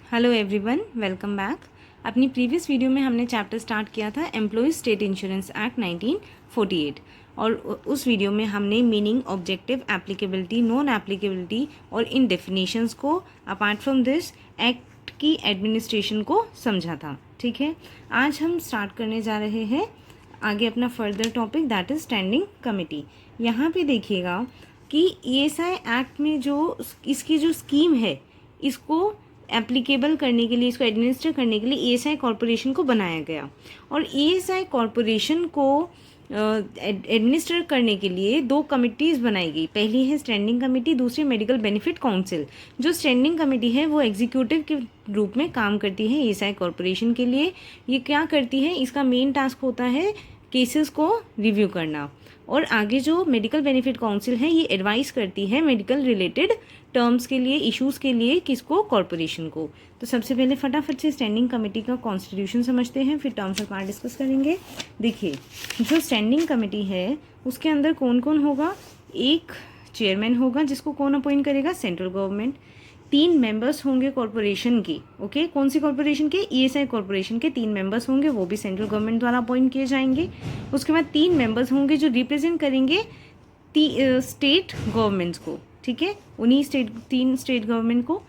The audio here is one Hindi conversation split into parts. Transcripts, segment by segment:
Hello everyone, welcome back. अपनी प्रीवियस वीडियो में हमने चैप्टर स्टार्ट किया था एम्प्लॉयज़ स्टेट इंश्योरेंस एक्ट 1948 और उस वीडियो में हमने meaning, objective, applicability, non applicability और इन डेफिनेशंस को अपार्ट फ्रॉम दिस एक्ट की एडमिनिस्ट्रेशन को समझा था। ठीक है, आज हम स्टार्ट करने जा रहे हैं आगे अपना further topic, that is standing committee. यहाँ पे देखिएगा कि ईएसआई एक्ट में जो इसकी जो स्कीम है इसको एप्लीकेबल करने के लिए, इसको एडमिनिस्टर करने के लिए ईएसआई कॉरपोरेशन को बनाया गया। और ईएसआई कॉरपोरेशन को एडमिनिस्टर करने के लिए दो कमिटीज़ बनाई गई। पहली है स्टैंडिंग कमेटी, दूसरी मेडिकल बेनिफिट काउंसिल। जो स्टैंडिंग कमेटी है वो एग्जीक्यूटिव के रूप में काम करती है ईएसआई कॉरपोरेशन के लिए। ये क्या करती है, इसका मेन टास्क होता है केसेस को रिव्यू करना। और आगे जो मेडिकल बेनिफिट काउंसिल है ये एडवाइस करती है मेडिकल रिलेटेड टर्म्स के लिए, इश्यूज़ के लिए, किसको, कॉरपोरेशन को। तो सबसे पहले फटाफट से स्टैंडिंग कमेटी का कॉन्स्टिट्यूशन समझते हैं, फिर टर्म्स और पार्ट डिस्कस करेंगे। देखिए, जो स्टैंडिंग कमेटी है उसके अंदर कौन कौन होगा। एक चेयरमैन होगा जिसको कौन अपॉइंट करेगा, सेंट्रल गवर्नमेंट। 3 मेंबर्स होंगे कॉरपोरेशन की। ओके, कौन सी कॉरपोरेशन के, ईएसआई कॉरपोरेशन के 3 मेंबर्स होंगे, वो भी सेंट्रल गवर्नमेंट द्वारा अपॉइंट किए जाएंगे। उसके बाद 3 मेंबर्स होंगे जो रिप्रेजेंट करेंगे स्टेट गवर्नमेंट्स को। ठीक है, उन्हीं 3 स्टेट गवर्नमेंट को।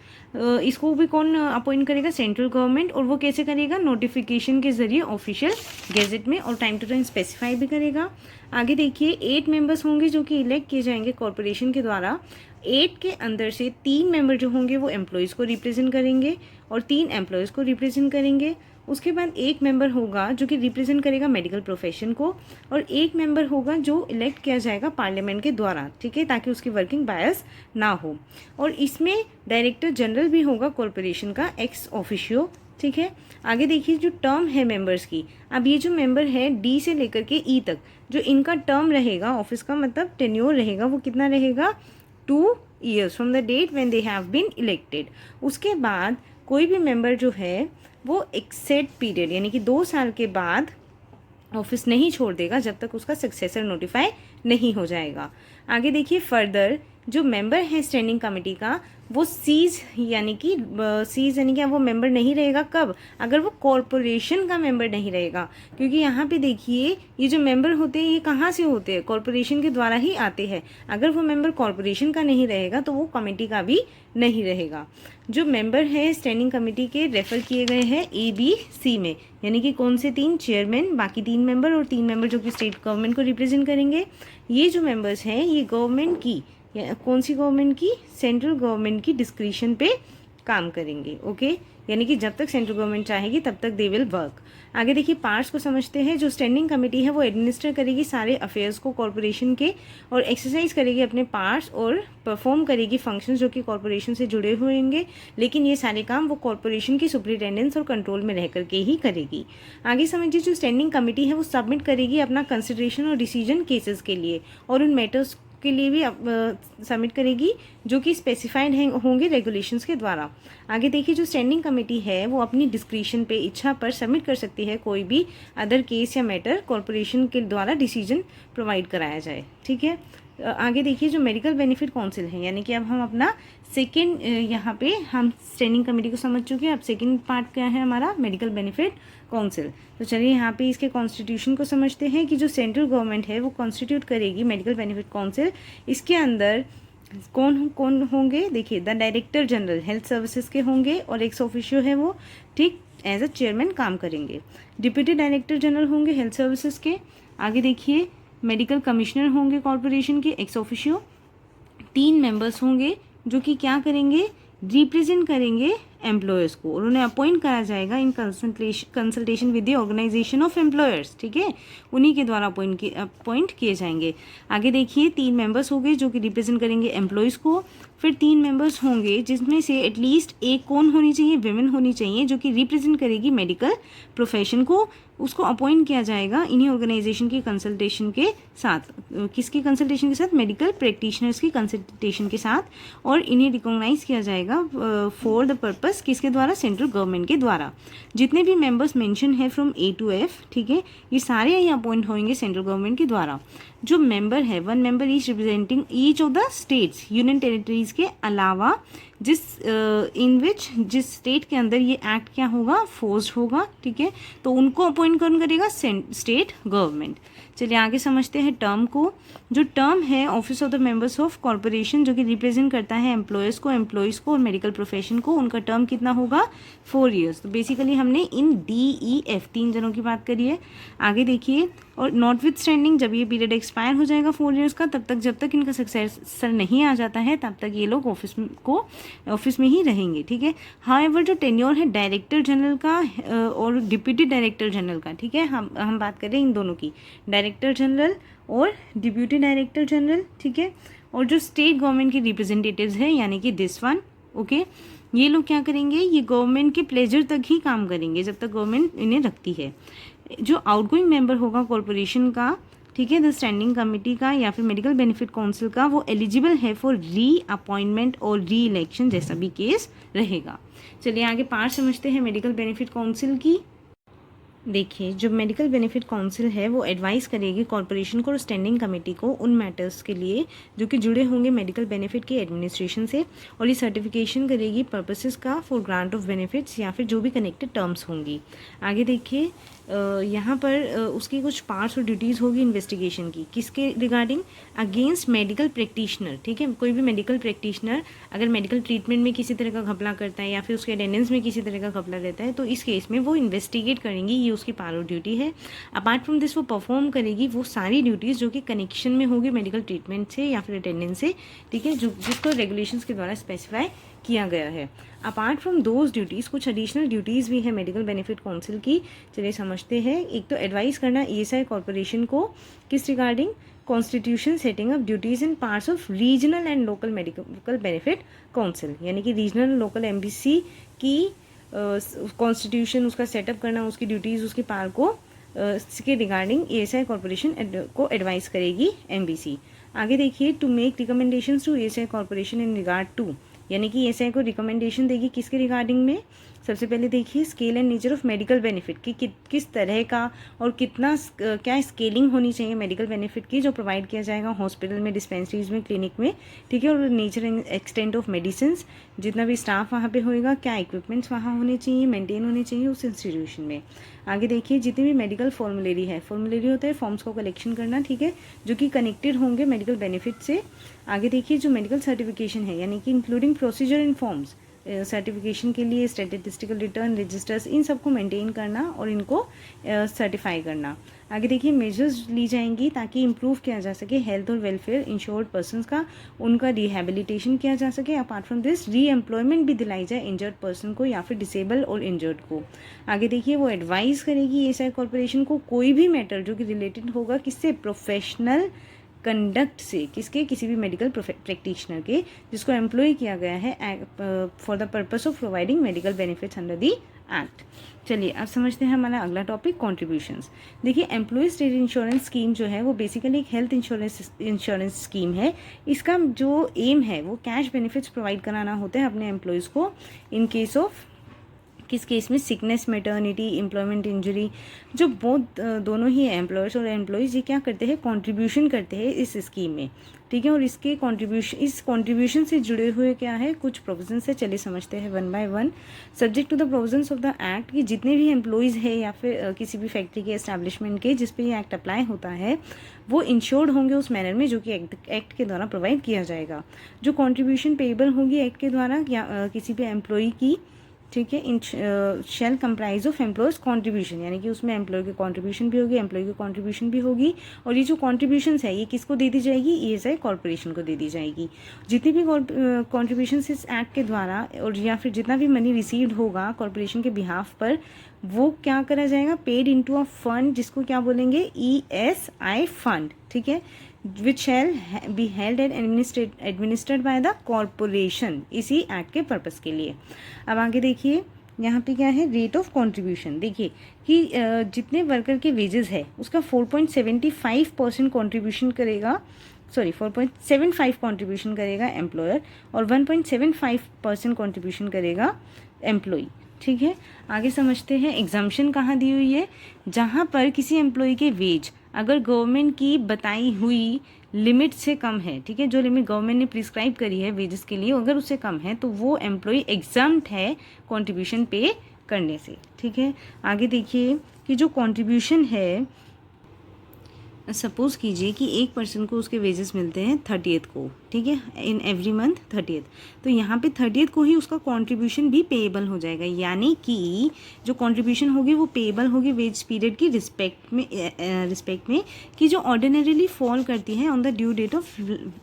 इसको भी कौन अपॉइंट करेगा, सेंट्रल गवर्नमेंट। और वो कैसे करेगा, नोटिफिकेशन के जरिए ऑफिशियल गैजेट में, और टाइम टू टाइम स्पेसिफाई भी करेगा। आगे देखिए, 8 मेंबर्स होंगे जो कि इलेक्ट किए जाएंगे कॉरपोरेशन के द्वारा। 8 के अंदर से 3 मेंबर जो होंगे वो एम्प्लॉयज़ को रिप्रेजेंट करेंगे और 3 एम्प्लॉयज़ को रिप्रेजेंट करेंगे। उसके बाद 1 मेंबर होगा जो कि रिप्रेजेंट करेगा मेडिकल प्रोफेशन को, और 1 मेंबर होगा जो इलेक्ट किया जाएगा पार्लियामेंट के द्वारा। ठीक है, ताकि उसकी वर्किंग बायस ना हो। और इसमें डायरेक्टर जनरल भी होगा कॉरपोरेशन का, एक्स ऑफिशियो। ठीक है, आगे देखिए जो टर्म है मेंबर्स की। अब ये जो मेंबर है डी से लेकर के ई तक, जो इनका टर्म रहेगा ऑफिस का, मतलब टेन्योर रहेगा, वो कितना रहेगा, 2 years from the date when they have been elected. उसके बाद कोई भी मेंबर जो है वो एक सेट पीरियड यानी कि 2 साल के बाद ऑफिस नहीं छोड़ देगा जब तक उसका सक्सेसर नोटिफाई नहीं हो जाएगा। आगे देखिए, फर्दर जो मेंबर है स्टैंडिंग कमेटी का वो सीज यानी कि वो मेंबर नहीं रहेगा। कब, अगर वो कॉरपोरेशन का मेंबर नहीं रहेगा। क्योंकि यहाँ पे देखिए, ये जो मेंबर होते हैं ये कहाँ से होते हैं, कॉरपोरेशन के द्वारा ही आते हैं। अगर वो मेंबर कॉरपोरेशन का नहीं रहेगा तो वो कमेटी का भी नहीं रहेगा। जो मेंबर है स्टैंडिंग कमेटी के रेफर किए गए हैं ए बी सी में, यानी कि कौन से 3, चेयरमैन, बाकी 3 मेंबर और 3 मेंबर जो कि स्टेट गवर्नमेंट को रिप्रेजेंट करेंगे। ये जो मेंबर्स हैं ये गवर्नमेंट की, कौन सी गवर्नमेंट की, सेंट्रल गवर्नमेंट की डिस्क्रिशन पे काम करेंगे। ओके, यानी कि जब तक सेंट्रल गवर्नमेंट चाहेगी तब तक दे विल वर्क। आगे देखिए, पार्ट्स को समझते हैं। जो स्टैंडिंग कमेटी है वो एडमिनिस्टर करेगी सारे अफेयर्स को कॉरपोरेशन के, और एक्सरसाइज करेगी अपने पार्ट्स और परफॉर्म करेगी फंक्शंस जो कि कॉरपोरेशन से जुड़े हुए होंगे। लेकिन ये सारे काम वो कॉरपोरेशन की सुपरिटेंडेंस और कंट्रोल में रह करके ही करेगी। आगे समझिए, जो स्टैंडिंग कमेटी है वो सबमिट करेगी अपना कंसिडरेशन और डिसीजन केसेस के लिए, और उन मैटर्स के लिए भी सबमिट करेगी जो कि स्पेसिफाइड होंगे रेगुलेशंस के द्वारा। आगे देखिए, जो स्टैंडिंग कमेटी है वो अपनी डिस्क्रिशन पे, इच्छा पर सबमिट कर सकती है कोई भी अदर केस या मैटर कॉरपोरेशन के द्वारा डिसीजन प्रोवाइड कराया जाए। ठीक है, आगे देखिए, जो मेडिकल बेनिफिट काउंसिल है, यानी कि अब हम अपना सेकेंड, यहाँ पे हम स्टैंडिंग कमेटी को समझ चुके हैं। अब सेकेंड पार्ट क्या है हमारा, मेडिकल बेनिफिट काउंसिल। तो चलिए यहाँ पे इसके कॉन्स्टिट्यूशन को समझते हैं कि जो सेंट्रल गवर्नमेंट है वो कॉन्स्टिट्यूट करेगी मेडिकल बेनिफिट काउंसिल। इसके अंदर कौन कौन होंगे, देखिए, the director general health services के होंगे और एक्स ऑफिशियो है वो, ठीक, एज अ चेयरमैन काम करेंगे। डिप्यूटी डायरेक्टर जनरल होंगे हेल्थ सर्विसेज के। आगे देखिए, मेडिकल कमिश्नर होंगे कॉरपोरेशन के, एक्स ऑफिशियो। 3 मेंबर्स होंगे जो कि क्या करेंगे, रिप्रेजेंट करेंगे एम्प्लॉयर्स को, और उन्हें अपॉइंट करा जाएगा in consultation with the organisation of employers. ठीक है, उन्हीं के द्वारा अपॉइंट किए जाएंगे। आगे देखिए, 3 मेंबर्स होंगे जो कि रिप्रेजेंट करेंगे एम्प्लॉयज़ को। फिर 3 मेंबर्स होंगे जिसमें से एटलीस्ट एक कौन होनी चाहिए, विमेन होनी चाहिए, जो कि रिप्रेजेंट करेगी मेडिकल प्रोफेशन को। उसको अपॉइंट किया जाएगा इन्हीं ऑर्गेनाइजेशन की कंसल्टेशन के साथ। किसकी कंसल्टेशन के साथ, मेडिकल प्रैक्टिशनर्स की कंसल्टेशन के साथ। और इन्हें रिकॉग्नाइज किया जाएगा फॉर द पर्पस, किसके द्वारा, सेंट्रल गवर्नमेंट के द्वारा। जितने भी मेंबर्स मेंशन है फ्रॉम ए टू एफ, ठीक है, ये सारे ही अपॉइंट होंगे सेंट्रल गवर्नमेंट के द्वारा। जो मेंबर है, 1 member each representing each of the states, union territories के अलावा जिस स्टेट के अंदर ये एक्ट क्या होगा, फोर्स्ड होगा, ठीक है। तो उनको अपॉइंट कौन करेगा, स्टेट गवर्नमेंट। चलिए आगे समझते हैं टर्म को। जो टर्म है office of the members of corporation, जो कि रिप्रेजेंट करता है एम्प्लॉयज़ को और मेडिकल प्रोफेशन को, उनका टर्म कितना होगा, 4 years। तो बेसिकली हमने इन DEF 3 जनों की बात करी है। आगे देखिए, और नॉट विथ स्टैंडिंग, जब ये पीरियड एक्सपायर हो जाएगा 4 years का, तब तक जब तक इनका सक्सेसर नहीं आ जाता है तब तक ये लोग ऑफिस में ही रहेंगे, ठीक है। हाउएवर जो टेन्योर है डायरेक्टर जनरल का और डिप्यूटी डायरेक्टर जनरल का, ठीक है, हम बात कर रहे हैं इन दोनों की, डायरेक्टर जनरल और डिप्यूटी डायरेक्टर जनरल, ठीक है। और जो स्टेट गवर्नमेंट के रिप्रेजेंटेटिव्स हैं यानी कि दिस वन, ओके, ये लोग क्या करेंगे, ये गवर्नमेंट के प्लेजर तक ही काम करेंगे जब तक गवर्नमेंट इन्हें रखती है। जो आउटगोइंग मेंबर होगा कॉरपोरेशन का, ठीक है, द स्टैंडिंग कमेटी का या फिर मेडिकल बेनिफिट काउंसिल का, वो एलिजिबल है फॉर री अपॉइंटमेंट और री इलेक्शन, जैसा भी केस रहेगा। चलिए आगे पार्ट समझते हैं मेडिकल बेनिफिट काउंसिल की। देखिए, जो मेडिकल बेनिफिट काउंसिल है वो एडवाइस करेगी कॉरपोरेशन को और स्टैंडिंग कमेटी को उन मैटर्स के लिए जो कि जुड़े होंगे मेडिकल बेनिफिट के एडमिनिस्ट्रेशन से, और ये सर्टिफिकेशन करेगी पर्पसेस का फॉर ग्रांट ऑफ बेनिफिट्स या फिर जो भी कनेक्टेड टर्म्स होंगी। आगे देखिए, यहाँ पर उसकी कुछ पार्ट्स और ड्यूटीज़ होगी इन्वेस्टिगेशन की, किसके रिगार्डिंग, अगेंस्ट मेडिकल प्रैक्टिशनर, ठीक है। कोई भी मेडिकल प्रैक्टिशनर अगर मेडिकल ट्रीटमेंट में किसी तरह का घपला करता है या फिर उसके अटेंडेंस में किसी तरह का घपला रहता है, तो इस केस में वो इन्वेस्टिगेट करेंगी, ये उसकी पावर ऑफ ड्यूटी है। अपार्ट फ्रॉम दिस वो परफॉर्म करेगी वो सारी ड्यूटीज़ जो कि कनेक्शन में होगी मेडिकल ट्रीटमेंट से या फिर अटेंडेंस से, ठीक है, जिसको रेगुलेशंस के द्वारा स्पेसिफाई किया गया है। अपार्ट फ्रॉम दोज ड्यूटीज़ कुछ एडिशनल ड्यूटीज़ भी है मेडिकल बेनिफिट काउंसिल की। चलिए समझते हैं। एक तो एडवाइस करना ESI कॉर्पोरेशन को किस regarding, constitution, setting up duties in parts of regional and local medical benefit council, यानी कि रीजनल लोकल MBC की कॉन्स्टिट्यूशन, उसका सेटअप करना, उसकी ड्यूटीज़, उसकी पावर को इसके रिगार्डिंग ESI कॉर्पोरेशन को एडवाइस करेगी MBC। आगे देखिए, to make recommendations to ESI corporation in regard to, यानी कि ESI को रिकमेंडेशन देगी किसके रिगार्डिंग में। सबसे पहले देखिए, scale and nature of medical benefit की किस तरह का और कितना क्या स्केलिंग होनी चाहिए मेडिकल बेनिफिट की जो प्रोवाइड किया जाएगा हॉस्पिटल में, डिस्पेंसरीज में, क्लिनिक में, ठीक है। और nature and extent of medicine, जितना भी स्टाफ वहाँ पे होएगा, क्या इक्विपमेंट्स वहाँ होने चाहिए, मेंटेन होने चाहिए उस इंस्टीट्यूशन में। आगे देखिए, जितनी भी मेडिकल फॉर्मुलेरी है, फॉर्मुलेरी होता है फॉर्म्स को कलेक्शन करना, ठीक है, जो कि कनेक्टेड होंगे मेडिकल बेनिफिट से। आगे देखिए, जो मेडिकल सर्टिफिकेशन है यानी कि including procedure and forms, certification के लिए स्टैटिस्टिकल रिटर्न, रजिस्टर्स, इन सबको मेंटेन करना और इनको सर्टिफाई करना। आगे देखिए, मेजर्स ली जाएंगी ताकि इम्प्रूव किया जा सके हेल्थ और वेलफेयर इंश्योर्ड पर्सनस का, उनका रिहेबिलिटेशन किया जा सके। अपार्ट फ्रॉम दिस री एम्प्लॉयमेंट भी दिलाई जाए इंजर्ड पर्सन को या फिर डिसेबल और इंजर्ड को। आगे देखिए, वो एडवाइस करेगी ESI कॉर्पोरेशन को कोई भी मैटर जो कि रिलेटेड होगा किससे, प्रोफेशनल कंडक्ट से, किसके, किसी भी मेडिकल प्रैक्टिशनर के जिसको एम्प्लॉय किया गया है for the purpose of providing medical benefits under the act. चलिए अब समझते हैं हमारा अगला टॉपिक, कॉन्ट्रीब्यूशंस। देखिए, एम्प्लॉय स्टेट इंश्योरेंस स्कीम जो है वो बेसिकली एक हेल्थ इंश्योरेंस स्कीम है। इसका जो एम है वो कैश बेनिफिट्स प्रोवाइड कराना होता है अपने एम्प्लॉयज़ को इन केस ऑफ, किस केस में, सिकनेस, मैटर्निटी, एम्प्लॉयमेंट इंजरी। जो दोनों ही एम्प्लॉयर्स और एम्प्लॉयज़ ये क्या करते हैं, कंट्रीब्यूशन करते हैं इस स्कीम में, ठीक है। और इस कंट्रीब्यूशन से जुड़े हुए क्या है, कुछ प्रोविजंस है, चलिए समझते हैं one by one. Subject to the provisions of the act, कि जितने भी एम्प्लॉयज़ है या फिर किसी भी फैक्ट्री के एस्टैब्लिशमेंट के जिस पे ये एक्ट अप्लाई होता है वो इंश्योर्ड होंगे उस मैनर में जो कि एक्ट के द्वारा प्रोवाइड किया जाएगा। जो कॉन्ट्रीब्यूशन पेएबल होगी एक्ट के द्वारा या किसी भी एम्प्लॉय की, ठीक है, in shall comprise of employees contribution, यानी कि उसमें एम्प्लॉय की कॉन्ट्रीब्यूशन भी होगी, एम्प्लॉय की कॉन्ट्रीब्यूशन भी होगी। और ये जो कॉन्ट्रीब्यूशंस है ये किसको दे दी जाएगी, ESI कॉर्पोरेशन को दे दी जाएगी। जितनी भी कॉन्ट्रीब्यूशंस इस एक्ट के द्वारा और या फिर जितना भी मनी रिसीव्ड होगा कॉर्पोरेशन के बिहाफ पर, वो क्या करा जाएगा, पेड इनटू अ फंड, जिसको क्या बोलेंगे, ESI फंड, ठीक है, which shall be held and administered by the corporation, इसी एक्ट के पर्पस के लिए। अब आगे देखिए, यहाँ पे क्या है, रेट ऑफ कंट्रीब्यूशन। देखिए कि जितने वर्कर के वेजेस है उसका 4.75% कंट्रीब्यूशन करेगा, 4.75 कंट्रीब्यूशन करेगा एम्प्लॉयर और 1.75% कंट्रीब्यूशन करेगा एम्प्लॉई, ठीक है, आगे समझते हैं एग्जाम्पशन कहाँ दी हुई है। जहाँ पर किसी एम्प्लॉय के वेज अगर गवर्नमेंट की बताई हुई लिमिट से कम है, ठीक है, जो लिमिट गवर्नमेंट ने प्रिस्क्राइब करी है वेजेस के लिए अगर उससे कम है तो वो एम्प्लॉय एग्जाम्प्ट है कंट्रीब्यूशन पे करने से। ठीक है, आगे देखिए कि जो कंट्रीब्यूशन है, सपोज़ कीजिए कि एक पर्सन को उसके वेजेस मिलते हैं 30th को, ठीक है, इन एवरी मंथ 30th, तो यहाँ पे 30th को ही उसका कंट्रीब्यूशन भी पेएबल हो जाएगा, यानी कि जो कंट्रीब्यूशन होगी वो पेएबल होगी वेज पीरियड की रिस्पेक्ट में कि जो ऑर्डिनरीली फॉल करती है on the due date of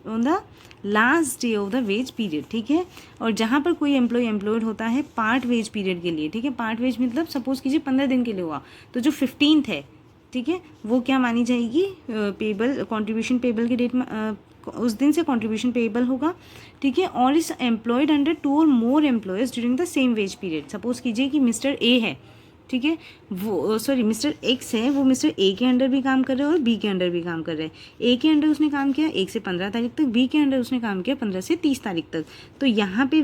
on the last day of the wage period. ठीक है, और जहाँ पर कोई एम्प्लॉयड होता है पार्ट वेज पीरियड के लिए, ठीक है, पार्ट वेज मतलब सपोज़ कीजिए 15 दिन के लिए हुआ, तो जो 15th है, ठीक है, वो क्या मानी जाएगी, पेबल कंट्रीब्यूशन पेबल की डेट में, उस दिन से कंट्रीब्यूशन पेबल होगा। ठीक है, और इस एम्प्लॉयड अंडर 2 और more employers during the same wage period. Suppose कीजिए कि मिस्टर ए है, ठीक है, वो मिस्टर एक्स है, वो मिस्टर ए के अंडर भी काम कर रहे हैं और बी के अंडर भी काम कर रहे हैं। ए के अंडर उसने काम किया 1 से 15 तारीख तक, बी के अंडर उसने काम किया 15 से 30 तारीख तक। तो यहाँ पे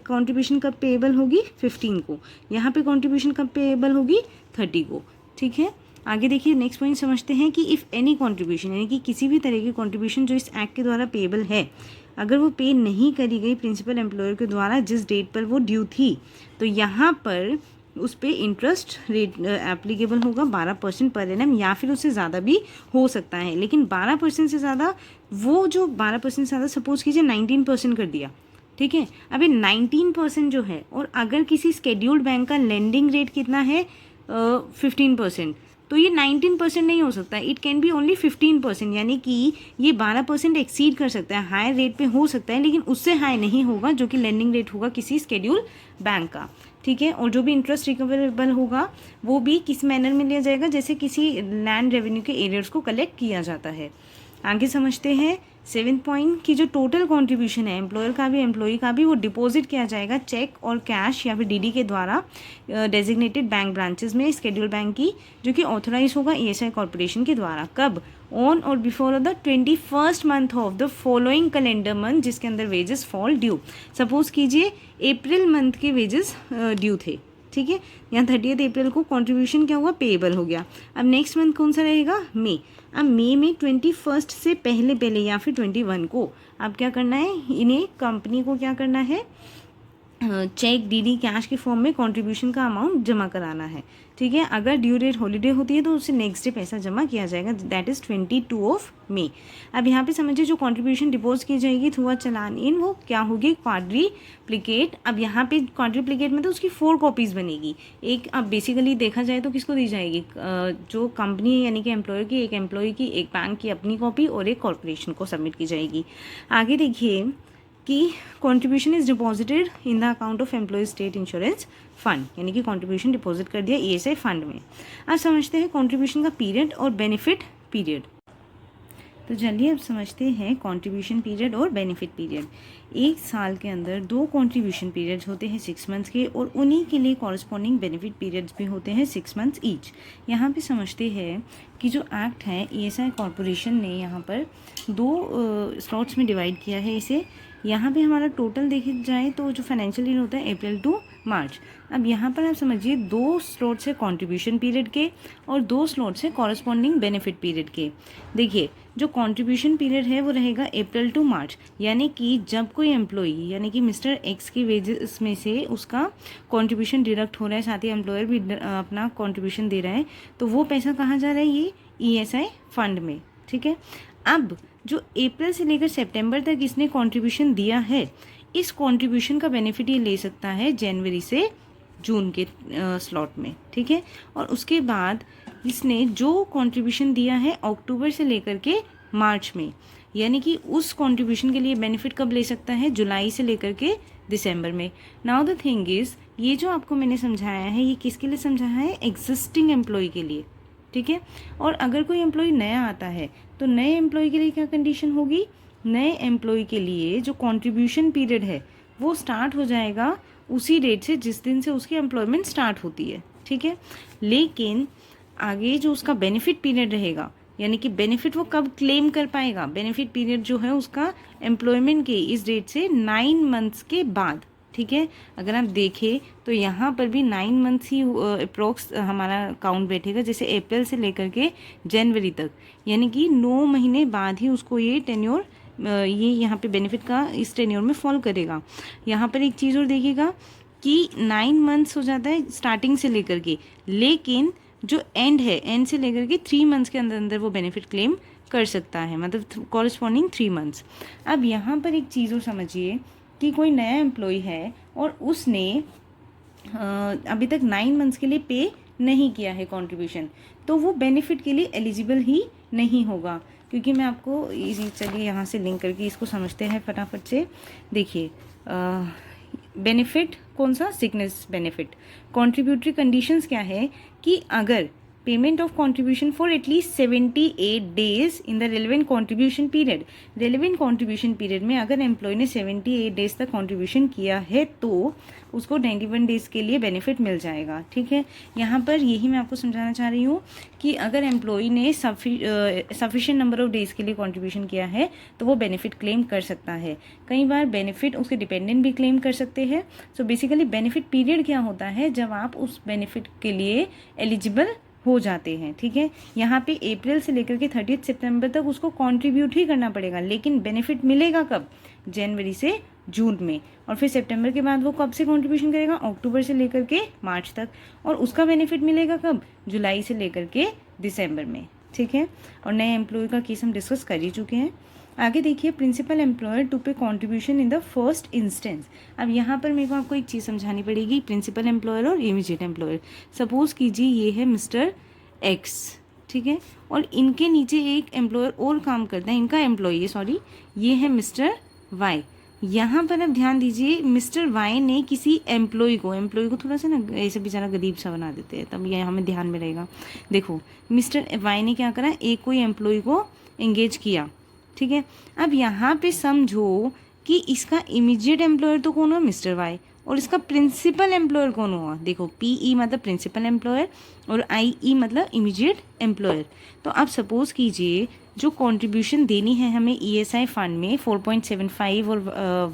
कंट्रीब्यूशन कब पेएबल होगी, 15 को। यहाँ पे कंट्रीब्यूशन कब पेएबल होगी, 30 को। ठीक है, आगे देखिए नेक्स्ट पॉइंट समझते हैं कि इफ़ एनी कंट्रीब्यूशन, यानी कि किसी भी तरह की कंट्रीब्यूशन जो इस एक्ट के द्वारा पेएबल है, अगर वो पे नहीं करी गई प्रिंसिपल एम्प्लॉयर के द्वारा जिस डेट पर वो ड्यू थी, तो यहाँ पर उस पर इंटरेस्ट रेट एप्लीकेबल होगा 12% पर एनम, या फिर उससे ज़्यादा भी हो सकता है। लेकिन 12% से ज़्यादा, वो जो 12% से ज़्यादा सपोज कीजिए 19% कर दिया, ठीक है, अभी 19% जो है, और अगर किसी स्केड्यूल्ड बैंक का लेंडिंग रेट कितना है 15%, तो ये 19% नहीं हो सकता, इट कैन बी ओनली 15%, यानी कि ये 12% एक्सीड कर सकता है, हायर रेट पे हो सकता है, लेकिन उससे हाई नहीं होगा जो कि लेंडिंग रेट होगा किसी स्केड्यूल बैंक का। ठीक है, और जो भी इंटरेस्ट रिकवरेबल होगा वो भी किस मैनर में लिया जाएगा, जैसे किसी लैंड रेवेन्यू के एरियर्स को कलेक्ट किया जाता है। आगे समझते हैं 7th पॉइंट की जो टोटल कंट्रीब्यूशन है एम्प्लॉयर का भी एम्प्लॉई का भी, वो डिपॉजिट किया जाएगा चेक और कैश या फिर डीडी के द्वारा डेजिग्नेटेड बैंक ब्रांचेस में, स्केड्यूल बैंक की, जो कि ऑथराइज होगा ईएसआई कॉर्पोरेशन के द्वारा। कब, ऑन और before the 21st month of the following calendar month जिसके अंदर वेजेस फॉल ड्यू। सपोज कीजिए अप्रैल मंथ के वेजेस ड्यू थे, ठीक है, यहाँ 30 अप्रैल को कंट्रीब्यूशन क्या हुआ, पेएबल हो गया। अब नेक्स्ट मंथ कौन सा रहेगा, मई। अब मई में 21st से पहले या फिर 21 को अब क्या करना है, इन्हें कंपनी को क्या करना है, चेक डीडी कैश के फॉर्म में कंट्रीब्यूशन का अमाउंट जमा कराना है। ठीक है, अगर ड्यू डेट हॉलीडे होती है तो उससे नेक्स्ट डे पैसा जमा किया जाएगा, दैट इज़ 22 ऑफ मई। अब यहाँ पे समझिए जो कंट्रीब्यूशन डिपोज की जाएगी थ्रू अ चालान इन, वो क्या होगी, क्वाड्रीप्लिकेट। अब यहाँ पे क्वाड्रीप्लिकेट में तो उसकी 4 कॉपीज़ बनेगी। एक अब बेसिकली देखा जाए तो किसको दी जाएगी, जो कंपनी यानी कि एम्प्लॉयर की, एक एम्प्लॉय की, एक बैंक की अपनी कॉपी और एक कॉर्पोरेशन को सबमिट की जाएगी। आगे देखिए कि contribution is deposited in the account of employee state insurance fund, यानी कि कंट्रीब्यूशन डिपॉजिट कर दिया ईएसआई फंड में। अब समझते हैं कंट्रीब्यूशन का पीरियड और बेनिफिट पीरियड। तो चलिए अब समझते हैं कंट्रीब्यूशन पीरियड और बेनिफिट पीरियड। एक साल के अंदर 2 कंट्रीब्यूशन पीरियड्स होते हैं 6 मंथ्स के, और उन्हीं के लिए कॉरस्पॉन्डिंग बेनिफिट पीरियड्स भी होते हैं 6 मंथ्स ईच। यहाँ पे समझते हैं कि जो एक्ट है ईएसआई कॉर्पोरेशन ने यहाँ पर 2 स्लॉट्स में डिवाइड किया है इसे। यहाँ पे हमारा टोटल देखा जाए तो जो फाइनेंशियल ईयर होता है अप्रैल टू मार्च। अब यहाँ पर आप समझिए 2 स्लॉट्स है कंट्रीब्यूशन पीरियड के और 2 स्लॉट्स है कॉरस्पॉन्डिंग बेनिफिट पीरियड के। देखिए जो कंट्रीब्यूशन पीरियड है वो रहेगा अप्रैल टू मार्च, यानी कि जब कोई एम्प्लॉई यानी कि मिस्टर एक्स की वेजेस में से उसका कंट्रीब्यूशन डिडक्ट हो रहा है, साथ ही एम्प्लॉयर भी अपना कंट्रीब्यूशन दे रहा है, तो वो पैसा कहाँ जा रहा है, ये ईएसआई फंड में। ठीक है, अब जो अप्रैल से लेकर सितंबर तक इसने कंट्रीब्यूशन दिया है, इस कंट्रीब्यूशन का बेनिफिट ये ले सकता है जनवरी से जून के स्लॉट में। ठीक है, और उसके बाद इसने जो कंट्रीब्यूशन दिया है अक्टूबर से लेकर के मार्च में, यानी कि उस कंट्रीब्यूशन के लिए बेनिफिट कब ले सकता है, जुलाई से लेकर के दिसंबर में। नाउ द थिंग इज़, ये जो आपको मैंने समझाया है ये किसके लिए समझाया है, एग्जिस्टिंग एम्प्लॉय के लिए। ठीक है, और अगर कोई एम्प्लॉय नया आता है तो नए एम्प्लॉय के लिए क्या कंडीशन होगी, नए एम्प्लॉय के लिए जो कंट्रीब्यूशन पीरियड है वो स्टार्ट हो जाएगा उसी डेट से जिस दिन से उसकी एम्प्लॉयमेंट स्टार्ट होती है। ठीक है, लेकिन आगे जो उसका बेनिफिट पीरियड रहेगा, यानी कि बेनिफिट वो कब क्लेम कर पाएगा, बेनिफिट पीरियड जो है उसका एम्प्लॉयमेंट के इस डेट से 9 मंथ्स के बाद। ठीक है। अगर आप देखें तो यहाँ पर भी 9 मंथ्स ही अप्रोक्स हमारा काउंट बैठेगा, जैसे अप्रैल से लेकर के जनवरी तक, यानी कि 9 महीने बाद ही उसको ये टेन्योर ये यहाँ पे बेनिफिट का इस टेन्योर में फॉल करेगा। यहाँ पर एक चीज़ और देखिएगा कि 9 मंथ्स हो जाता है स्टार्टिंग से लेकर के, लेकिन जो एंड है, एंड से लेकर के 3 मंथ्स के अंदर अंदर वो बेनिफिट क्लेम कर सकता है, मतलब कॉरस्पॉन्डिंग 3 मंथ्स। अब यहाँ पर एक चीज़ और समझिए कि कोई नया एम्प्लॉय है और उसने अभी तक 9 मंथ्स के लिए पे नहीं किया है कंट्रीब्यूशन, तो वो बेनिफिट के लिए एलिजिबल ही नहीं होगा। क्योंकि मैं आपको चलिए यहाँ से लिंक करके इसको समझते हैं फटाफट से। देखिए बेनिफिट कौन सा, सिकनेस बेनिफिट। कॉन्ट्रीब्यूटरी कंडीशंस क्या है कि अगर payment of contribution for at least 78 days in the relevant contribution period, relevant contribution period में अगर एम्प्लॉय ने 78 डेज तक कॉन्ट्रीब्यूशन किया है तो उसको 91 डेज के लिए बेनिफिट मिल जाएगा, ठीक है। यहाँ पर यही मैं आपको समझाना चाह रही हूँ कि अगर एम्प्लॉय ने सफिशिएंट नंबर ऑफ डेज के लिए कॉन्ट्रीब्यूशन किया है तो वो बेनिफिट क्लेम कर सकता है। कई बार बेनिफिट उसके डिपेंडेंट भी क्लेम कर सकते हैं। सो बेसिकली बेनिफिट पीरियड क्या होता है, जब आप उस बेनिफिट के लिए एलिजिबल हो जाते हैं, ठीक है। यहाँ पे अप्रैल से लेकर के 30 सितंबर तक उसको कंट्रीब्यूट ही करना पड़ेगा, लेकिन बेनिफिट मिलेगा कब, जनवरी से जून में। और फिर सितंबर के बाद वो कब से कंट्रीब्यूशन करेगा, अक्टूबर से लेकर के मार्च तक। और उसका बेनिफिट मिलेगा कब, जुलाई से लेकर के दिसंबर में, ठीक है। और नए एम्प्लॉय का केस हम डिस्कस कर ही चुके हैं। आगे देखिए, प्रिंसिपल एम्प्लॉयर टू पे contribution in the first instance. अब यहाँ पर मेरे को आपको एक चीज़ समझानी पड़ेगी, प्रिंसिपल एम्प्लॉयर और इमीडिएट एम्प्लॉयर। सपोज कीजिए ये है मिस्टर एक्स, ठीक है, और इनके नीचे एक एम्प्लॉयर और काम करता है, इनका एम्प्लॉय सॉरी, ये है मिस्टर वाई। यहाँ पर अब ध्यान दीजिए, मिस्टर वाई ने किसी एम्प्लॉय को थोड़ा सा ना ऐसे बेचारा गरीब सा बना देते हैं, तब ये हमें ध्यान में रहेगा। देखो मिस्टर वाई ने क्या करा, एक कोई एम्प्लॉय को एंगेज किया, ठीक है। अब यहाँ पे समझो कि इसका इमीडिएट एम्प्लॉयर तो कौन हुआ, मिस्टर वाई, और इसका प्रिंसिपल एम्प्लॉयर कौन हुआ, देखो पीई मतलब प्रिंसिपल एम्प्लॉयर और आईई मतलब इमीडिएट एम्प्लॉयर। तो आप सपोज कीजिए जो कंट्रीब्यूशन देनी है हमें ईएसआई फंड में 4.75 और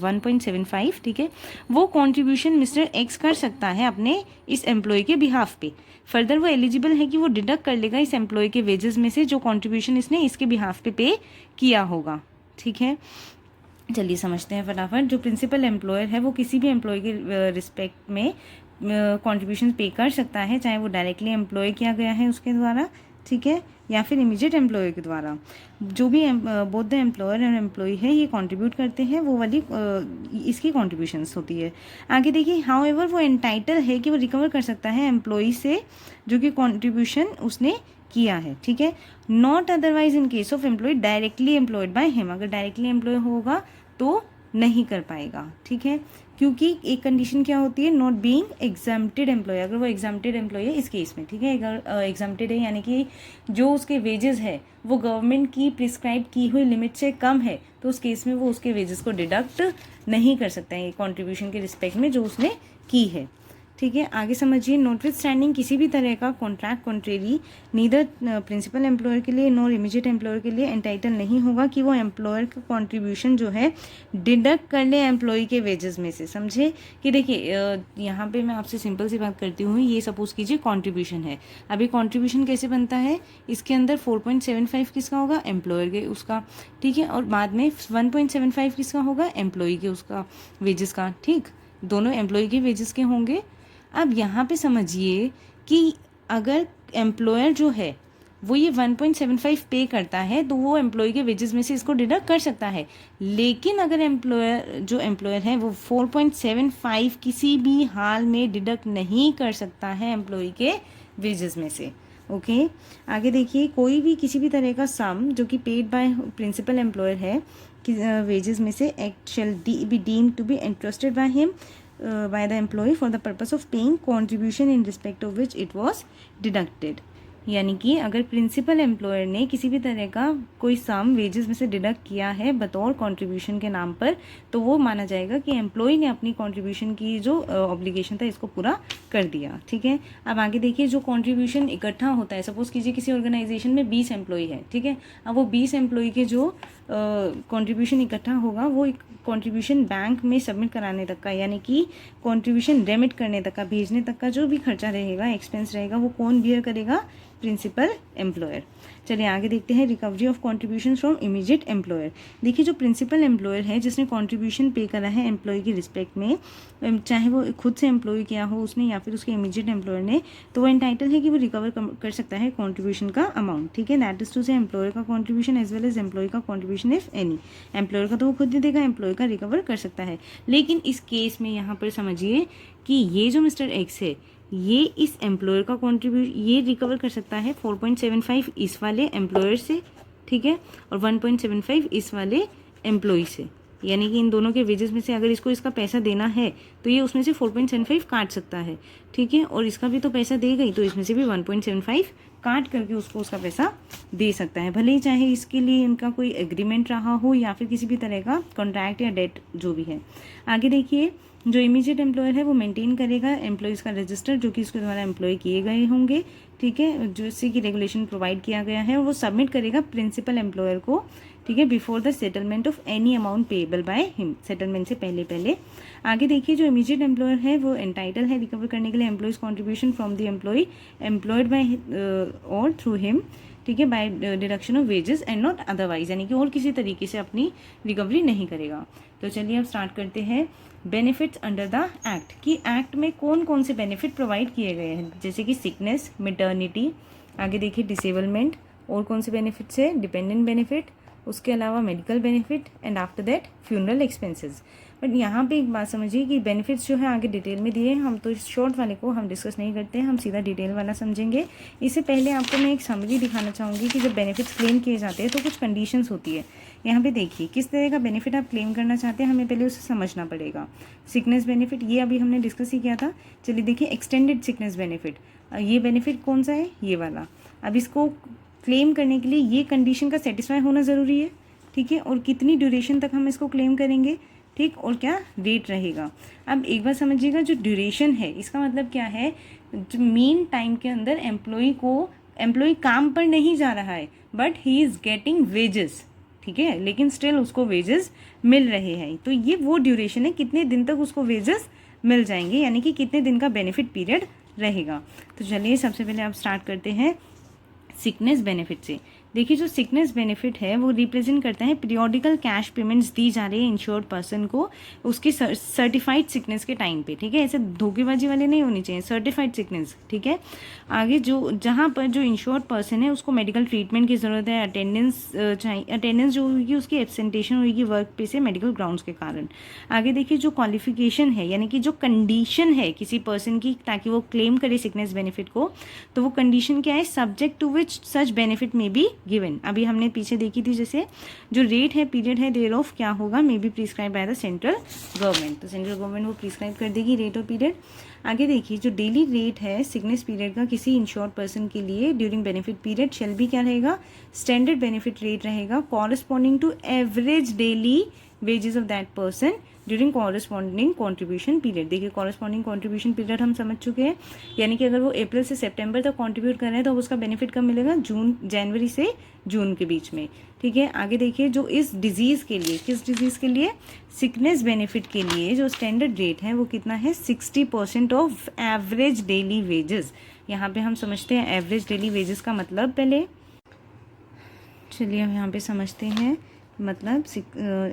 1.75, ठीक है, वो कंट्रीब्यूशन मिस्टर एक्स कर सकता है अपने इस एम्प्लॉय के बिहाफ पे। फर्दर वो एलिजिबल है कि वो डिडक्ट कर लेगा इस एम्प्लॉय के वेजेस में से जो कंट्रीब्यूशन इसने इसके बिहाफ पे किया होगा, ठीक है। चलिए समझते हैं फटाफट। जो प्रिंसिपल एम्प्लॉयर है वो किसी भी एम्प्लॉय के रिस्पेक्ट में कंट्रीब्यूशन पे कर सकता है, चाहे वो डायरेक्टली एम्प्लॉय किया गया है उसके द्वारा, ठीक है, या फिर इमीडिएट एम्प्लॉय के द्वारा। जो भी बोथ द एम्प्लॉयर और एम्प्लॉय है ये कंट्रीब्यूट करते हैं, वो वाली इसकी कंट्रीब्यूशंस होती है। आगे देखिए, हाउ एवर वो एंटाइटल है कि वो रिकवर कर सकता है एम्प्लॉय से जो कि कंट्रीब्यूशन उसने किया है, ठीक है। Not otherwise in case of employee directly employed by him, अगर डायरेक्टली एम्प्लॉय होगा तो नहीं कर पाएगा, ठीक है। क्योंकि एक कंडीशन क्या होती है, नॉट बीइंग एग्जाम्प्टेड एम्प्लॉय, अगर वो एग्जाम्प्टेड एम्प्लॉय है इस केस में, ठीक है। अगर एग्जाम्प्टेड है यानी कि जो उसके वेजेस है वो गवर्नमेंट की प्रिस्क्राइब की हुई लिमिट से कम है, तो उस केस में वो उसके वेजेस को डिडक्ट नहीं कर सकता है कॉन्ट्रीब्यूशन के रिस्पेक्ट में जो उसने की है, ठीक है। आगे समझिए, नॉटविथ स्टैंडिंग किसी भी तरह का contract contrary neither principal employer के लिए नॉर इमीडिएट एम्प्लॉयर के लिए एंटाइटल नहीं होगा कि वो एम्प्लॉयर का कॉन्ट्रीब्यूशन जो है डिडक्ट कर ले एम्प्लॉय के वेजेस में से। समझे कि देखिए यहाँ पे मैं आपसे सिंपल सी बात करती हूँ, ये सपोज कीजिए कॉन्ट्रीब्यूशन है। अभी कॉन्ट्रीब्यूशन कैसे बनता है, इसके अंदर 4.75 किसका होगा, एम्प्लॉयर के उसका, ठीक है, और बाद में 1.75 किसका होगा, एम्प्लॉय के उसका वेजेस का, ठीक, दोनों एम्प्लॉय के वेजेस के होंगे। अब यहाँ पे समझिए कि अगर एम्प्लॉयर जो है वो ये 1.75 पे करता है तो वो एम्प्लॉय के वेजेस में से इसको डिडक्ट कर सकता है, लेकिन अगर एम्प्लॉयर है वो 4.75 किसी भी हाल में डिडक्ट नहीं कर सकता है एम्प्लॉय के वेजेस में से, ओके। आगे देखिए, कोई भी किसी भी तरह का सम जो कि पेड बाय प्रिंसिपल एम्प्लॉयर है वेजेस में से act shall be deemed to be interested by him by the employee for the purpose of paying contribution in respect of which it was deducted। यानी कि अगर प्रिंसिपल एम्प्लॉयर ने किसी भी तरह का कोई सम वेजेस में से डिडक्ट किया है बतौर कंट्रीब्यूशन के नाम पर, तो वो माना जाएगा कि एम्प्लॉय ने अपनी कंट्रीब्यूशन की जो ऑब्लिगेशन था इसको पूरा कर दिया, ठीक है। अब आगे देखिए, जो कंट्रीब्यूशन इकट्ठा होता है, सपोज कीजिए किसी ऑर्गेनाइजेशन में 20 एम्प्लॉय है, ठीक है। अब वो 20 एम्प्लॉय के जो कंट्रीब्यूशन इकट्ठा होगा वो कंट्रीब्यूशन बैंक में सबमिट कराने तक का, यानी कि कंट्रीब्यूशन रेमिट करने तक का, भेजने तक का जो भी खर्चा रहेगा, एक्सपेंस रहेगा, वो कौन बियर करेगा? Principal employer. चलिए आगे देखते हैं recovery of contribution from immediate employer. देखिए जो प्रिंसिपल एम्प्लॉयर है जिसने कंट्रीब्यूशन पे करा है एम्प्लॉय की रिस्पेक्ट में, चाहे वो खुद से एम्प्लॉय किया हो उसने या फिर उसके इमीडिएट एम्प्लॉयर ने, तो वो एंटाइटल है कि वो रिकवर कर सकता है कंट्रीब्यूशन का अमाउंट। ठीक है, that is to say employer का contribution as well as employee का कंट्रीब्यूशन इफ एनी। एम्प्लॉयर का तो वो खुद ही देगा, एम्प्लॉय का रिकवर कर सकता है। लेकिन इस केस में यहाँ पर समझिए कि ये जो मिस्टर एक्स है ये इस एम्प्लॉयर का कंट्रीब्यूशन ये रिकवर कर सकता है 4.75 इस वाले एम्प्लॉयर से, ठीक है, और 1.75 इस वाले एम्प्लॉय से, यानी कि इन दोनों के वेजेस में से अगर इसको इसका पैसा देना है तो ये उसमें से 4.75 काट सकता है। ठीक है, और इसका भी तो पैसा देगा ही, तो इसमें से भी 1.75 काट करके उसको उसका पैसा दे सकता है, भले ही चाहे इसके लिए इनका कोई एग्रीमेंट रहा हो या फिर किसी भी तरह का कॉन्ट्रैक्ट या डेट जो भी है। आगे देखिए जो इमीडिएट एम्प्लॉयर है वो मेंटेन करेगा एम्प्लॉयज़ का रजिस्टर जो कि इसके द्वारा एम्प्लॉय किए गए होंगे, ठीक है, जो इसी की रेगुलेशन प्रोवाइड किया गया है, और वो सबमिट करेगा प्रिंसिपल एम्प्लॉयर को, ठीक है, before the settlement of any amount payable by him, settlement से पहले। आगे देखिए जो इमीडिएट एम्प्लॉयर है वो एंटाइटल है रिकवर करने के लिए employee's contribution from the employee employed by और थ्रू हिम, ठीक है, by deduction of wages and not otherwise, यानी कि और किसी तरीके से अपनी रिकवरी नहीं करेगा। तो चलिए अब स्टार्ट करते हैं बेनिफिट्स अंडर द एक्ट, कि एक्ट में कौन कौन से बेनिफिट प्रोवाइड किए गए हैं, जैसे कि सिकनेस, मैटरनिटी, आगे देखिए डिसेबलमेंट, और कौन से बेनिफिट्स है, डिपेंडेंट बेनिफिट, उसके अलावा medical benefit and after that funeral expenses. But यहाँ पे एक बात समझिए कि बेनिफिट्स जो है आगे डिटेल में दिए हैं, हम तो इस शॉर्ट वाले को हम डिस्कस नहीं करते हैं, हम सीधा डिटेल वाला समझेंगे। इससे पहले आपको मैं एक समरी दिखाना चाहूँगी कि जब बेनिफिट्स क्लेम किए जाते हैं तो कुछ कंडीशंस होती है। यहाँ पे देखिए किस तरह का बेनिफिट आप क्लेम करना चाहते हैं, हमें पहले उसे समझना पड़ेगा। सिकनेस बेनिफिट ये अभी हमने डिस्कस ही किया था। चलिए देखिए एक्सटेंडेड सिकनेस बेनिफिट, ये बेनिफिट कौन सा है, ये वाला। अब इसको क्लेम करने के लिए ये कंडीशन का सेटिस्फाई होना ज़रूरी है, ठीक है, और कितनी ड्यूरेशन तक हम इसको क्लेम करेंगे, ठीक, और क्या रेट रहेगा। अब एक बार समझिएगा जो ड्यूरेशन है इसका मतलब क्या है, जो मीन टाइम के अंदर एम्प्लॉय काम पर नहीं जा रहा है but he is getting wages, ठीक है, लेकिन स्टिल उसको वेजेस मिल रहे हैं, तो ये वो ड्यूरेशन है कितने दिन तक उसको वेजेस मिल जाएंगे, यानी कि कितने दिन का बेनिफिट पीरियड रहेगा। तो चलिए सबसे पहले आप स्टार्ट करते हैं सिकनेस बेनिफिट से। देखिए जो सिकनेस बेनिफिट है वो रिप्रेजेंट करता है पीरियोडिकल कैश पेमेंट्स दी जा रही है इंश्योर्ड पर्सन को उसकी सर्टिफाइड सिकनेस के टाइम पे, ठीक है, ऐसे धोखेबाजी वाले नहीं होनी चाहिए, सर्टिफाइड सिकनेस, ठीक है। आगे जो जहाँ पर जो इंश्योर्ड पर्सन है उसको मेडिकल ट्रीटमेंट की ज़रूरत है, अटेंडेंस चाहिए, अटेंडेंस जो होगी उसकी एब्सेंटेशन होगी वर्क पे से मेडिकल ग्राउंड्स के कारण। आगे देखिए जो क्वालिफिकेशन है यानी कि जो कंडीशन है किसी पर्सन की ताकि वो क्लेम करे सिकनेस बेनिफिट को, तो वो कंडीशन क्या है, subject to which such benefit may be given. अभी हमने पीछे देखी थी जैसे जो रेट है पीरियड है देयर ऑफ क्या होगा, may be prescribe by the central government, तो सेंट्रल गवर्नमेंट वो प्रिस्क्राइब कर देगी रेट और पीरियड। आगे देखिए जो डेली रेट है सिकनेस पीरियड का किसी इंश्योर्ड पर्सन के लिए during benefit period shall be क्या रहेगा, स्टैंडर्ड बेनिफिट रेट रहेगा corresponding to average daily wages of that person during corresponding contribution period. देखिए कॉरस्पॉन्डिंग कॉन्ट्रीब्यूशन पीरियड हम समझ चुके हैं, यानी कि अगर वो अप्रैल से सितंबर तक कॉन्ट्रीब्यूट कर रहे हैं तो उसका बेनिफिट कब मिलेगा, जनवरी से जून के बीच में, ठीक है। आगे देखिए जो इस डिजीज़ के लिए, किस डिजीज़ के लिए, सिकनेस बेनिफिट के लिए जो स्टैंडर्ड रेट है वो कितना है, 60% ऑफ एवरेज डेली वेजेस। यहाँ पे हम समझते हैं एवरेज डेली वेजेस का मतलब, पहले चलिए हम यहाँ पे समझते हैं मतलब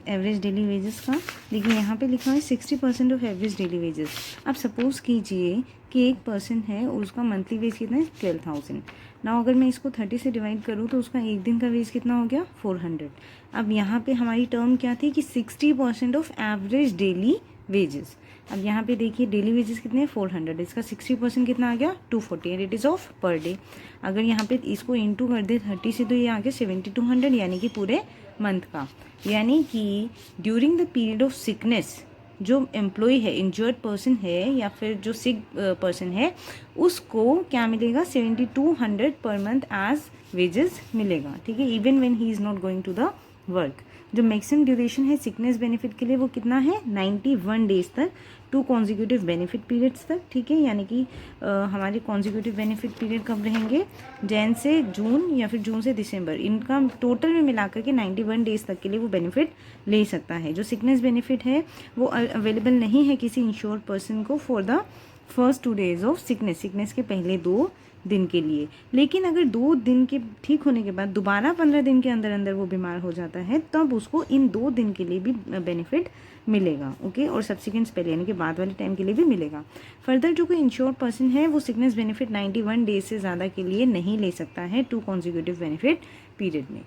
एवरेज डेली वेजेस का। देखिए यहाँ पे लिखा है 60% ऑफ एवरेज डेली वेजेस। अब सपोज़ कीजिए कि एक पर्सन है उसका मंथली वेज कितना है, 12,000 ना, अगर मैं इसको 30 से डिवाइड करूँ तो उसका एक दिन का वेज कितना हो गया, 400। अब यहाँ पे हमारी टर्म क्या थी कि 60% ऑफ एवरेज डेली वेजेस। अब यहाँ पे देखिए डेली वेजेस कितने हैं, 400, इसका 60% कितना आ गया, 240, and it is of per day. अगर यहाँ पे इसको इंटू कर दे 30 से तो ये आ गया 7200, यानी कि पूरे मंथ का। यानी कि during the period of sickness जो एम्प्लॉय है, इंजर्ड पर्सन है या फिर जो सिक पर्सन है उसको क्या मिलेगा, 7200 पर मंथ एज वेजेस मिलेगा, ठीक है, even when he is not going to the work. जो मैक्सिमम ड्यूरेशन है सिकनेस बेनिफिट के लिए वो कितना है 91 डेज तक, 2 कॉन्जिक्यूटिव बेनिफिट पीरियड्स तक, ठीक है। यानी कि हमारे कॉन्जिक्यूटिव बेनिफिट पीरियड कब रहेंगे, जैन से जून या फिर जून से दिसंबर, इनका टोटल में मिलाकर के 91 डेज तक के लिए वो बेनिफिट ले सकता है। जो सिकनेस बेनिफिट है वो अवेलेबल नहीं है किसी इंश्योर्ड पर्सन को for the first 2 days of sickness के पहले 2 दिन के लिए। लेकिन अगर 2 दिन के ठीक होने के बाद दोबारा 15 दिन के अंदर अंदर वो बीमार हो जाता है तब उसको इन 2 दिन के लिए भी बेनिफिट मिलेगा, ओके। और सब्सिक्वेंट पहले यानी कि बाद वाले टाइम के लिए भी मिलेगा। फर्दर जो कोई इंश्योर्ड पर्सन है वो सिकनेस बेनिफिट 91 डेज से ज़्यादा के लिए नहीं ले सकता है 2 कॉन्जिक्यूटिव बेनिफिट पीरियड में।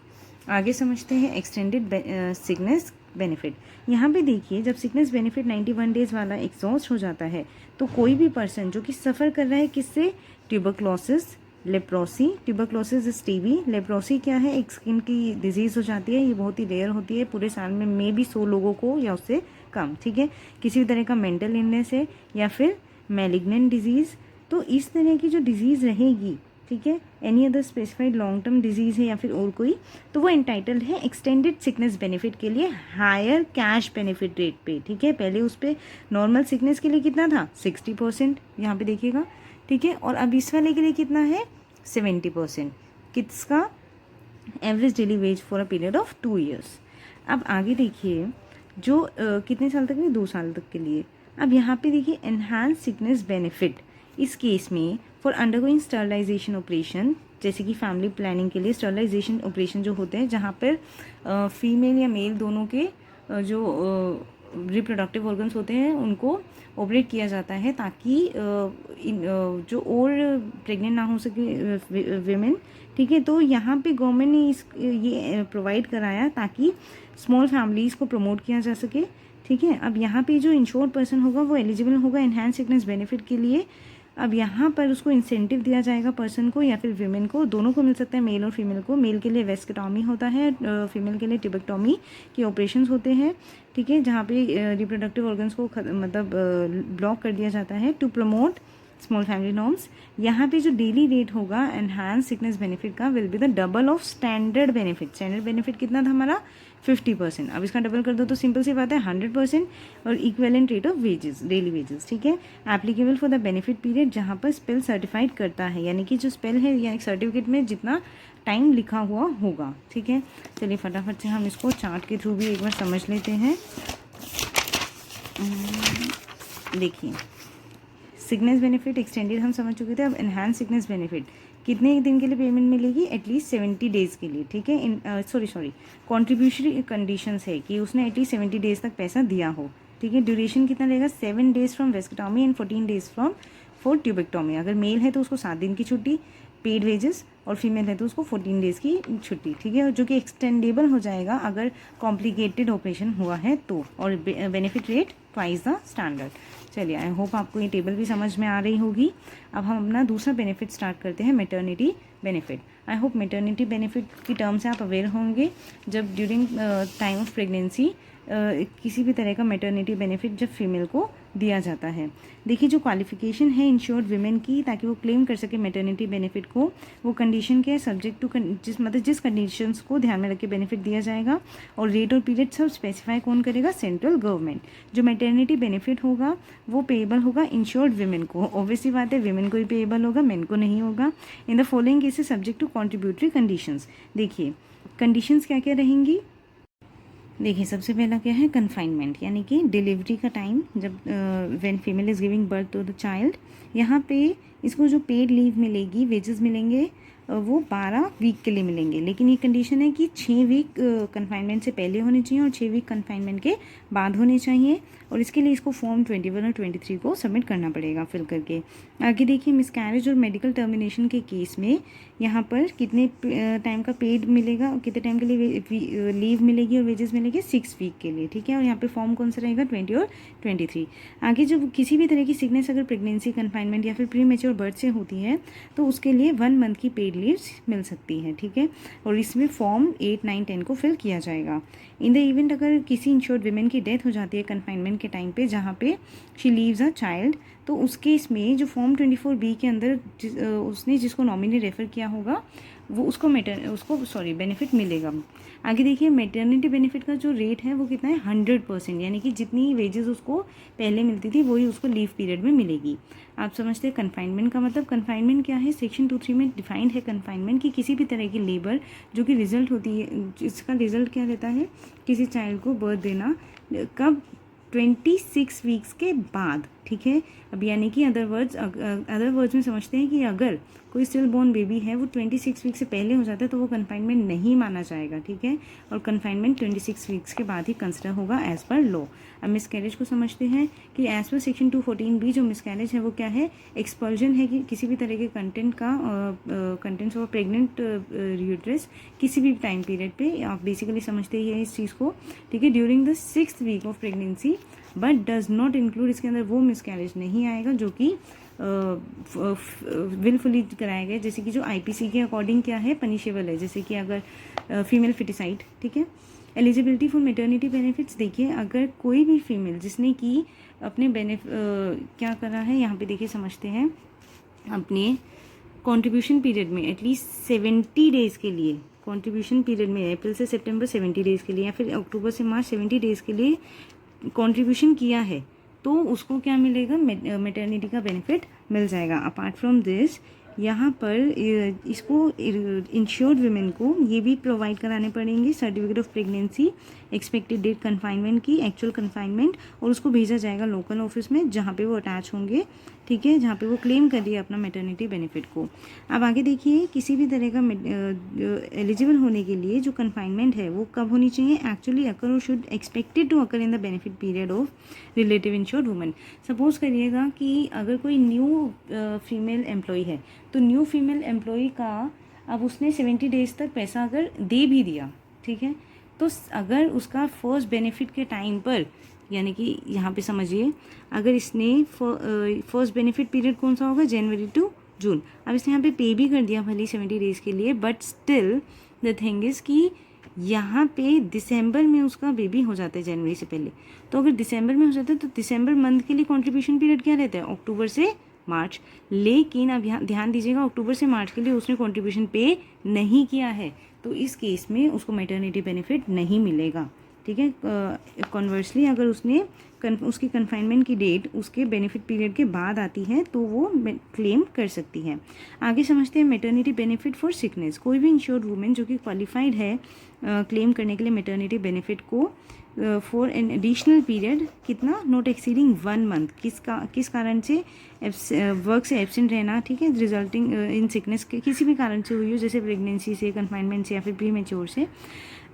आगे समझते हैं एक्सटेंडेड सिकनेस बेनिफिट। यहाँ पे देखिए जब सिकनेस बेनिफिट 91 डेज वाला एग्जॉस्ट हो जाता है तो कोई भी पर्सन जो कि सफ़र कर रहा है किससे, tuberculosis, leprosy, tuberculosis is TB, leprosy क्या है, एक स्किन की डिजीज़ हो जाती है, ये बहुत ही रेयर होती है, पूरे साल में भी 100 लोगों को या उससे कम, ठीक है। किसी भी तरह का मेंटल इलनेस है या फिर मैलिग्नेंट डिजीज़, तो इस तरह की जो डिजीज़ रहेगी, ठीक है, any other specified long term disease है या फिर और कोई, तो वो एंटाइटल्ड है एक्सटेंडेड सिकनेस बेनिफिट के लिए हायर कैश बेनिफिट रेट पे, ठीक है। पहले उस पर नॉर्मल सिकनेस के लिए कितना था 60%, यहाँ पे देखिएगा, ठीक है। और अब इस वाले के लिए कितना है 70%, किसका, average daily ways for a period of 2 years. अब आगे देखिए जो कितने साल तक, नहीं 2 साल तक के लिए। अब यहाँ पे देखिए एनहांस सिकनेस बेनिफिट इस केस में फॉर अंडरगोइंग स्टरलाइजेशन ऑपरेशन, जैसे कि फैमिली प्लानिंग के लिए स्टरलाइजेशन ऑपरेशन जो होते हैं जहाँ पर फीमेल या मेल दोनों के जो रिप्रोडक्टिव ऑर्गन्स होते हैं उनको ऑपरेट किया जाता है ताकि जो और प्रेग्नेंट ना हो सके विमेन, ठीक है। तो यहाँ पे गवर्नमेंट ने ये प्रोवाइड कराया ताकि स्मॉल फैमिलीज़ को प्रमोट किया जा सके, ठीक है। अब यहाँ पे जो इंश्योर्ड पर्सन होगा वो एलिजिबल होगा एनहांस सिकनेस बेनिफिट के लिए। अब यहाँ पर उसको इंसेंटिव दिया जाएगा पर्सन को या फिर विमेन को, दोनों को मिल सकता है, मेल और फीमेल को। मेल के लिए वेस्केटॉमी होता है, फीमेल के लिए टिबेक्टॉमी के ऑपरेशंस होते हैं, ठीक है, जहाँ पे रिप्रोडक्टिव ऑर्गन्स को मतलब ब्लॉक कर दिया जाता है to promote small family norms. यहाँ पे जो डेली रेट होगा एनहांस सिकनेस बेनिफिट का will be the double of standard benefit. Standard benefit कितना था हमारा 50%, अब इसका डबल कर दो तो सिंपल सी बात है 100% और equivalent rate of wages, daily wages, ठीक है। Applicable for the benefit period जहाँ पर स्पेल सर्टिफाइड करता है, यानी कि जो स्पेल है या सर्टिफिकेट में जितना टाइम लिखा हुआ होगा, ठीक है। चलिए फटाफट से हम इसको चार्ट के थ्रू भी एक बार समझ लेते हैं। देखिए सिकनेस बेनिफिट एक्सटेंडेड हम समझ चुके थे, अब एनहांस सिकनेस बेनिफिट कितने दिन के लिए पेमेंट मिलेगी, एटलीस्ट 70 डेज़ के लिए, ठीक है। इन सॉरी कॉन्ट्रीब्यूशनरी कंडीशंस है कि उसने एटलीस्ट 70 डेज़ तक पैसा दिया हो, ठीक है। ड्यूरेशन कितना रहेगा 7 days from vasectomy and 14 days from for tubectomy. अगर मेल है तो उसको 7 दिन की छुट्टी पेड वेजेस और फीमेल है तो उसको 14 डेज़ की छुट्टी, ठीक है, जो कि एक्सटेंडेबल हो जाएगा अगर कॉम्प्लिकेटेड ऑपरेशन हुआ है तो। और benefit rate twice the standard. चलिए आई होप आपको ये टेबल भी समझ में आ रही होगी। अब हम अपना दूसरा बेनिफिट स्टार्ट करते हैं, maternity benefit. I hope maternity benefit की टर्म से आप अवेयर होंगे। जब ड्यूरिंग टाइम ऑफ प्रेगनेंसी किसी भी तरह का मैटरनिटी बेनिफिट जब फीमेल को दिया जाता है। देखिए जो क्वालिफिकेशन है इंश्योर्ड विमेन की ताकि वो क्लेम कर सके मैटरनिटी बेनिफिट को, वो कंडीशन क्या है, सब्जेक्ट टू जिस कंडीशंस को ध्यान में रख के बेनिफिट दिया जाएगा और रेट और पीरियड सब स्पेसिफाई कौन करेगा, सेंट्रल गवर्नमेंट। जो मैटरनिटी बेनिफिट होगा वो पेएबल होगा इंश्योर्ड विमेन को, ऑब्वियसली बात है विमेन को ही पेएबल होगा, मेन को नहीं होगा। In the following cases subject to contributory conditions. देखिए कंडीशंस क्या क्या रहेंगी। देखिए सबसे पहला क्या है, कन्फाइनमेंट, यानी कि डिलीवरी का टाइम जब when female is giving birth to the child, यहाँ पे इसको जो पेड लीव मिलेगी, वेजेस मिलेंगे, वो 12 वीक के लिए मिलेंगे। लेकिन ये कंडीशन है कि 6 वीक कन्फाइनमेंट से पहले होने चाहिए और 6 वीक कन्फाइनमेंट के बाद होने चाहिए। और इसके लिए इसको फॉर्म 21 और 23 को सबमिट करना पड़ेगा फिल करके। आगे देखिए मिसकैरेज और मेडिकल टर्मिनेशन के केस में यहाँ पर कितने टाइम का पेड मिलेगा, कितने टाइम के लिए लीव मिलेगी और वेजेस मिलेंगे 6 वीक के लिए, ठीक है। और यहाँ पे फॉर्म कौन सा रहेगा 20 और 23। आगे जब किसी भी तरह की सिकनेस अगर प्रेगनेंसी, कन्फाइनमेंट या फिर प्री मेच्योर बर्थ से होती है तो उसके लिए 1 मंथ की पेड लीव्स मिल सकती है, ठीक है। और इसमें फॉर्म 8, 9, 10 को फिल किया जाएगा। इन द इवेंट अगर किसी इंश्योर्ड विमेन की डेथ हो जाती है कन्फाइनमेंट के टाइम पे, जहाँ पे शी लीव्स अ चाइल्ड, तो उस केस में जो फॉर्म 24B के अंदर उसने जिसको नॉमिनी रेफ़र किया होगा वो उसको बेनिफिट मिलेगा। आगे देखिए मैटरनिटी बेनिफिट का जो रेट है वो कितना है 100%, यानी कि जितनी वेजेस उसको पहले मिलती थी वही उसको लीव पीरियड में मिलेगी। आप समझते हैं कन्फाइनमेंट का मतलब। कन्फाइनमेंट क्या है, सेक्शन 2(3) में डिफाइंड है कन्फाइनमेंट कि किसी भी तरह की लेबर जो कि रिजल्ट होती है, इसका रिजल्ट क्या रहता है, किसी चाइल्ड को बर्थ देना कब, 26 वीक्स के बाद, ठीक है। अब यानी कि अदर वर्ड्स में समझते हैं कि अगर कोई स्टिल बॉर्न बेबी है वो 26 वीक से पहले हो जाता है तो वो कन्फाइनमेंट नहीं माना जाएगा, ठीक है। और कन्फाइनमेंट 26 वीक्स के बाद ही कंसिडर होगा एज़ पर लॉ। अब मिसकैरेज को समझते हैं कि एज़ पर सेक्शन 214B जो मिसकैरेज है वो क्या है, एक्सपल्जन है कि किसी भी तरह के कंटेंट्स ऑफ प्रेग्नेंट यूट्रस किसी भी टाइम पीरियड पे, आप बेसिकली समझते ही है इस चीज़ को, ठीक है, during the 6th week of pregnancy, but does not include, इसके अंदर वो मिसकैरेज नहीं आएगा जो कि विलफुली कराया गया, जैसे कि जो IPC के अकॉर्डिंग क्या है पनिशेबल है, जैसे कि अगर फीमेल फिटिसाइड, ठीक है। एलिजिबिलिटी फॉर मैटरनिटी बेनिफिट्स, देखिए अगर कोई भी फीमेल जिसने कि अपने क्या करा है यहाँ पे देखिए समझते हैं, अपने कॉन्ट्रीब्यूशन पीरियड में एटलीस्ट 70 डेज़ के लिए, कॉन्ट्रीब्यूशन पीरियड में अप्रैल से सितंबर 70 डेज़ के लिए या फिर अक्टूबर से मार्च 70 डेज़ के लिए कंट्रीब्यूशन किया है तो उसको क्या मिलेगा, मैटरनिटी का बेनिफिट मिल जाएगा। अपार्ट फ्रॉम दिस यहाँ पर इसको इंश्योर्ड वुमेन को ये भी प्रोवाइड कराने पड़ेंगे certificate of pregnancy, expected date confinement की, एक्चुअल कन्फाइनमेंट, और उसको भेजा जाएगा लोकल ऑफिस में जहाँ पे वो अटैच होंगे, ठीक है, जहाँ पे वो क्लेम कर रही है अपना मैटरनिटी बेनिफिट को। अब आगे देखिए किसी भी तरह का एलिजिबल होने के लिए जो कन्फाइनमेंट है वो कब होनी चाहिए, actually occur or should expected to occur in the benefit period of relative insured women. Suppose करिएगा कि अगर कोई न्यू फीमेल एम्प्लॉय है तो न्यू फीमेल एम्प्लॉय का अब उसने 70 डेज़ तक पैसा अगर दे भी दिया, ठीक है, तो अगर उसका फर्स्ट बेनिफिट के टाइम पर, यानी कि यहाँ पे समझिए अगर इसने फर्स्ट बेनिफिट पीरियड कौन सा होगा, जनवरी टू जून, अब इसने यहाँ पे पे भी कर दिया भले 70 डेज़ के लिए, but still the thing is कि यहाँ पे दिसंबर में उसका बेबी हो जाता है जनवरी से पहले, तो अगर दिसंबर में हो जाता है तो दिसंबर मंथ के लिए कॉन्ट्रीब्यूशन पीरियड क्या रहता है, अक्टूबर से मार्च। लेकिन अब यहाँ ध्यान दीजिएगा अक्टूबर से मार्च के लिए उसने कॉन्ट्रीब्यूशन पे नहीं किया है तो इस केस में उसको मैटरनिटी बेनिफिट नहीं मिलेगा, ठीक है। कॉन्वर्सली अगर उसने उसकी कन्फाइनमेंट की डेट उसके बेनिफिट पीरियड के बाद आती है तो वो क्लेम कर सकती है। आगे समझते हैं मैटरनिटी बेनिफिट फॉर सिकनेस। कोई भी इंश्योर्ड वुमेन जो कि क्वालिफाइड है क्लेम करने के लिए मैटरनिटी बेनिफिट को फॉर एन एडिशनल पीरियड कितना, नॉट एक्सीडिंग 1 मंथ, किस कारण से वर्क से एब्सेंट रहना, ठीक है, रिजल्टिंग इन सिकनेस किसी भी कारण से हुई हो, जैसे प्रेगनेंसी से, कन्फाइनमेंट से या फिर प्री मैच्योर से।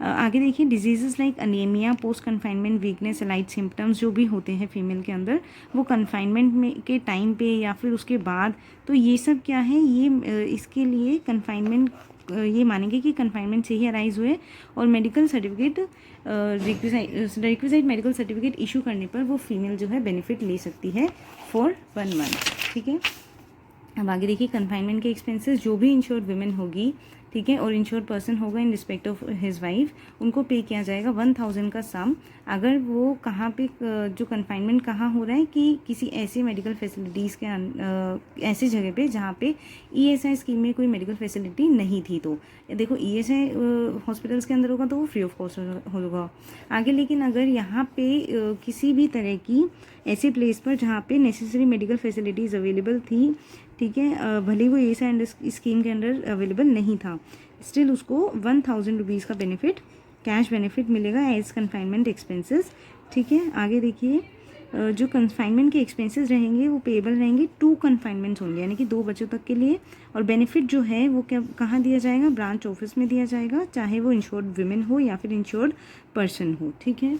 आगे देखिए disease like anaemia, post confinement weakness, light symptoms जो भी होते हैं फीमेल के अंदर वो कन्फाइनमेंट में के टाइम पे या फिर उसके बाद, तो ये सब क्या है, ये इसके लिए कन्फाइनमेंट ये मानेंगे कि कन्फाइनमेंट से ही अराइज हुए और medical certificate requisite medical certificate issue करने पर वो फीमेल जो है बेनिफिट ले सकती है फॉर 1 मंथ, ठीक है। अब आगे देखिए कन्फाइनमेंट के एक्सपेंसेस जो भी इंश्योर्ड वुमेन होगी, ठीक है, और इंश्योर्ड पर्सन होगा in respect of his wife, उनको पे किया जाएगा 1000 का सम। अगर वो कहाँ पे जो कन्फाइनमेंट कहाँ हो रहा है कि किसी ऐसे मेडिकल फैसिलिटीज़ के ऐसी जगह पे जहाँ पे ESI स्कीम में कोई मेडिकल फैसिलिटी नहीं थी, तो देखो ESI हॉस्पिटल्स के अंदर होगा तो वो फ्री ऑफ कॉस्ट होगा। आगे लेकिन अगर यहाँ पे किसी भी तरह की ऐसे प्लेस पर जहाँ पे नेसेसरी मेडिकल फैसिलिटीज़ अवेलेबल थी, ठीक है, भले वो ESI स्कीम के अंडर अवेलेबल नहीं था, स्टिल उसको 1000 रुपीज़ का बेनिफिट, कैश बेनिफिट मिलेगा एज कन्फाइनमेंट एक्सपेंसेस, ठीक है। आगे देखिए जो कन्फाइनमेंट के एक्सपेंसेस रहेंगे वो पेएबल रहेंगे 2 कन्फाइनमेंट्स होंगे, यानी कि 2 बच्चों तक के लिए, और बेनिफिट जो है वो कहाँ दिया जाएगा, ब्रांच ऑफिस में दिया जाएगा, चाहे वो इंश्योर्ड वुमेन हो या फिर इंश्योर्ड पर्सन हो, ठीक है।